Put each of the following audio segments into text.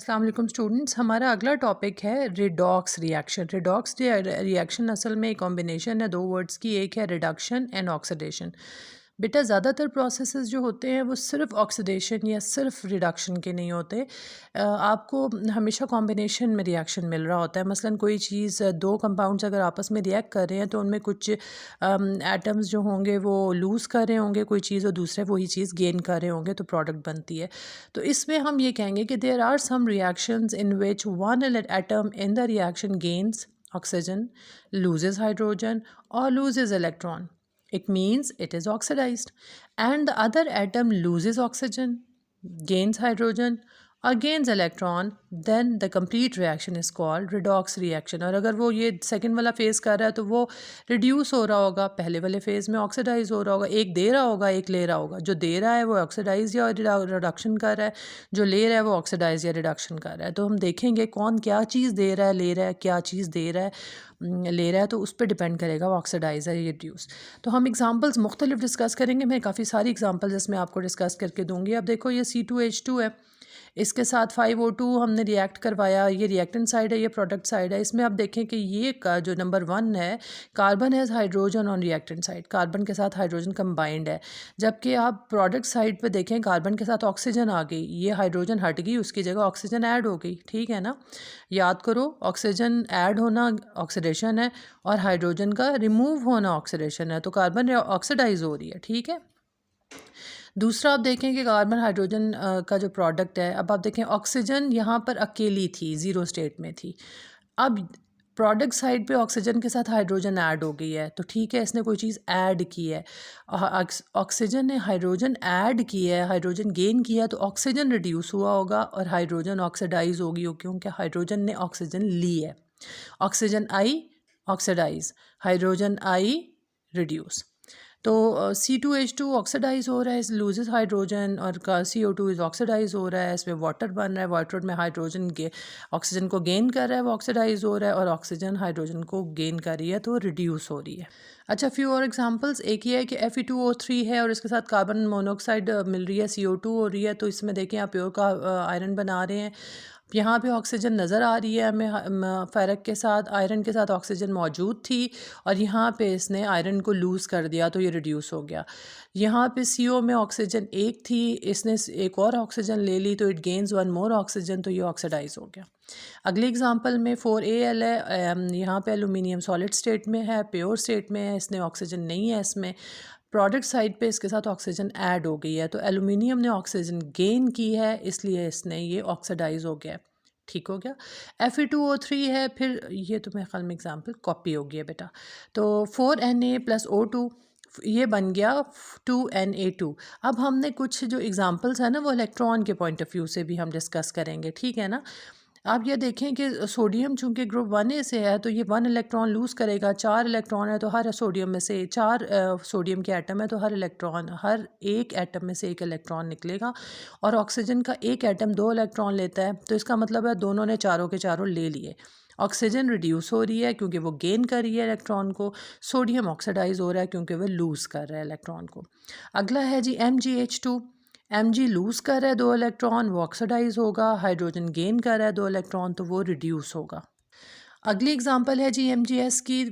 अस्सलाम वालेकुम स्टूडेंट्स। हमारा अगला टॉपिक है रिडॉक्स रिएक्शन। रिडॉक्स रिएक्शन असल में कॉम्बिनेशन है दो वर्ड्स की, एक है रिडक्शन एंड ऑक्सीडेशन। बेटा ज़्यादातर प्रोसेसेस जो होते हैं वो सिर्फ ऑक्सीडेशन या सिर्फ रिडक्शन के नहीं होते। आपको हमेशा कॉम्बिनेशन में रिएक्शन मिल रहा होता है। मसलन कोई चीज़, दो कंपाउंड्स अगर आपस में रिएक्ट कर रहे हैं तो उनमें कुछ एटम्स जो होंगे वो लूज़ कर रहे होंगे कोई चीज़ और दूसरे वही चीज़ गेन कर रहे होंगे, तो प्रोडक्ट बनती है। तो इसमें हम ये कहेंगे कि there are some reactions in which one atom in the reaction gains oxygen, loses hydrogen or loses electron. It means it is oxidized. And the other atom loses oxygen, gains hydrogen or gains electron, then the complete reaction is called redox reaction. और अगर वो ये second वाला phase कर रहा है तो वो रिड्यूस हो रहा होगा, पहले वाले फेज़ में ऑक्सीडाइज हो रहा होगा। एक दे रहा होगा, एक ले रहा होगा। जो दे रहा है वो ऑक्सीडाइज या रिडक्शन कर रहा है, जो ले रहा है वो ऑक्सीडाइज या रिडक्शन कर रहा है। तो हम देखेंगे कौन क्या चीज़ दे रहा है, ले रहा है, क्या चीज़ दे रहा है, ले रहा है, तो उस पर डिपेंड करेगा वो ऑक्सीडाइज है या रिड्यूस। तो हम एग्जांपल्स मुख्तलिफ डिस्कस करेंगे। मैं काफ़ी सारी एग्जांपल्स इसमें आपको डिस्कस करके दूंगी। अब देखो ये C2H2 है, इसके साथ 5O2 हमने रिएक्ट करवाया। ये रिएक्टेंट साइड है, ये प्रोडक्ट साइड है। इसमें आप देखें कि ये का जो नंबर 1 है, carbon has hydrogen on reactant side, carbon के साथ हाइड्रोजन कंबाइंड है। जबकि आप प्रोडक्ट साइड पे देखें, कार्बन के साथ ऑक्सीजन आ गई, ये हाइड्रोजन हट गई, उसकी जगह ऑक्सीजन ऐड हो गई। ठीक है ना, याद करो, ऑक्सीजन ऐड होना ऑक्सीडेशन है और हाइड्रोजन का रिमूव होना ऑक्सीडेशन है। तो कार्बन ऑक्सीडाइज हो रही है। ठीक है, दूसरा आप देखें कि कार्बन हाइड्रोजन का जो प्रोडक्ट है, अब आप देखें ऑक्सीजन यहाँ पर अकेली थी, ज़ीरो स्टेट में थी। अब प्रोडक्ट साइड पे ऑक्सीजन के साथ हाइड्रोजन ऐड हो गई है, तो ठीक है, इसने कोई चीज़ ऐड की है। ऑक्सीजन ने हाइड्रोजन ऐड की है, हाइड्रोजन गेन किया, तो ऑक्सीजन रिड्यूस हुआ होगा और हाइड्रोजन ऑक्सीडाइज होगी क्योंकि हाइड्रोजन ने ऑक्सीजन ली है। ऑक्सीजन आई ऑक्सीडाइज, हाइड्रोजन आई रिड्यूस। तो C2H2 ऑक्सीडाइज हो रहा है, इस लूजेस हाइड्रोजन, और CO2 इज ऑक्सीडाइज हो रहा है, इसमें वाटर बन रहा है, वाटर में हाइड्रोजन के ऑक्सीजन को गेन कर रहा है, वो ऑक्सीडाइज हो रहा है, और ऑक्सीजन हाइड्रोजन को गेन कर रही है तो रिड्यूस हो रही है। अच्छा, फ्यू और एग्जांपल्स। एक ये है कि Fe2O3 है और इसके साथ कार्बन मोनोऑक्साइड मिल रही है, CO2 हो रही है। तो इसमें देखें आप प्योर का आयरन बना रहे हैं। यहाँ पे ऑक्सीजन नज़र आ रही है हमें, फ़र्क के साथ आयरन के साथ ऑक्सीजन मौजूद थी और यहाँ पे इसने आयरन को लूज़ कर दिया तो ये रिड्यूस हो गया। यहाँ पे CO में ऑक्सीजन एक थी, इसने एक और ऑक्सीजन ले ली तो it gains one more oxygen, तो ये ऑक्सीडाइज हो गया। अगले एग्जांपल में 4Al है, यहाँ पे एलुमिनियम सॉलिड स्टेट में है, प्योर स्टेट में है, इसने ऑक्सीजन नहीं है इसमें। प्रोडक्ट साइड पे इसके साथ ऑक्सीजन ऐड हो गई है, तो एलुमिनियम ने ऑक्सीजन गेन की है, इसलिए इसने ये ऑक्सीडाइज हो गया। ठीक हो गया। Fe2O3 है, फिर ये तो मेरे ख्याल में एग्जांपल कॉपी हो गया बेटा। तो 4Na+O2 ये बन गया 2Na2। अब हमने कुछ जो एग्जांपल्स है ना वो इलेक्ट्रॉन के पॉइंट ऑफ व्यू से भी हम डिस्कस करेंगे। ठीक है ना, आप ये देखें कि सोडियम चूंकि ग्रुप 1A से है तो ये 1 इलेक्ट्रॉन लूज़ करेगा। 4 इलेक्ट्रॉन है तो हर सोडियम में से 4 सोडियम के एटम है तो हर एक एटम में से एक इलेक्ट्रॉन निकलेगा। और ऑक्सीजन का एक एटम 2 इलेक्ट्रॉन लेता है, तो इसका मतलब है दोनों ने चारों के चारों ले लिए। ऑक्सीजन रिड्यूस हो रही है क्योंकि वो गेन कर रही है इलेक्ट्रॉन को। सोडियम ऑक्सीडाइज हो रहा है क्योंकि वो लूज़ कर रहा है इलेक्ट्रॉन को। अगला है जी MgH2। Mg लूज़ कर रहा है 2 इलेक्ट्रॉन, वो ऑक्सीडाइज होगा। हाइड्रोजन गेन कर रहा है 2 इलेक्ट्रॉन, तो वो रिड्यूस होगा। अगली एग्जांपल है जी MgS की।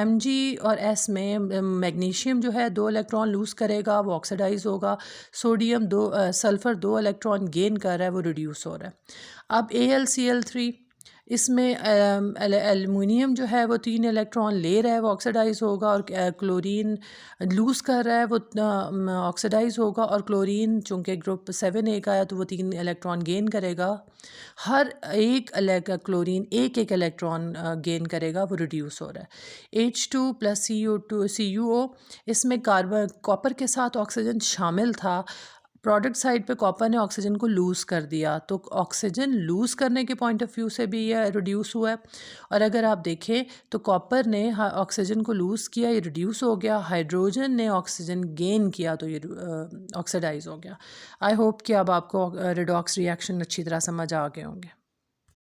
Mg और S में मैग्नीशियम जो है 2 इलेक्ट्रॉन लूज़ करेगा, वो ऑक्सीडाइज होगा। सोडियम सल्फ़र 2 इलेक्ट्रॉन गेन कर रहा है, वो रिड्यूस हो रहा है। अब AlCl3, इसमें एल्युमिनियम जो है वो 3 इलेक्ट्रॉन ले रहा है, वो ऑक्सीडाइज होगा। और क्लोरीन लूज़ कर रहा है, वो ऑक्सीडाइज होगा। और क्लोरीन चूँकि ग्रुप 7A का है तो वो 3 इलेक्ट्रॉन गेन करेगा। हर एक क्लोरीन एक इलेक्ट्रॉन गेन करेगा, वो रिड्यूस हो रहा है। H2+CuO, इसमें कार्बन कॉपर के साथ ऑक्सीजन शामिल था। प्रोडक्ट साइड पे कॉपर ने ऑक्सीजन को लूज़ कर दिया, तो ऑक्सीजन लूज़ करने के पॉइंट ऑफ व्यू से भी ये रिड्यूस हुआ है। और अगर आप देखें तो कॉपर ने ऑक्सीजन को लूज़ किया, ये रिड्यूस हो गया। हाइड्रोजन ने ऑक्सीजन गेन किया तो ये ऑक्सीडाइज हो गया। आई होप कि अब आपको रिडॉक्स रिएक्शन अच्छी तरह समझ आ गए होंगे।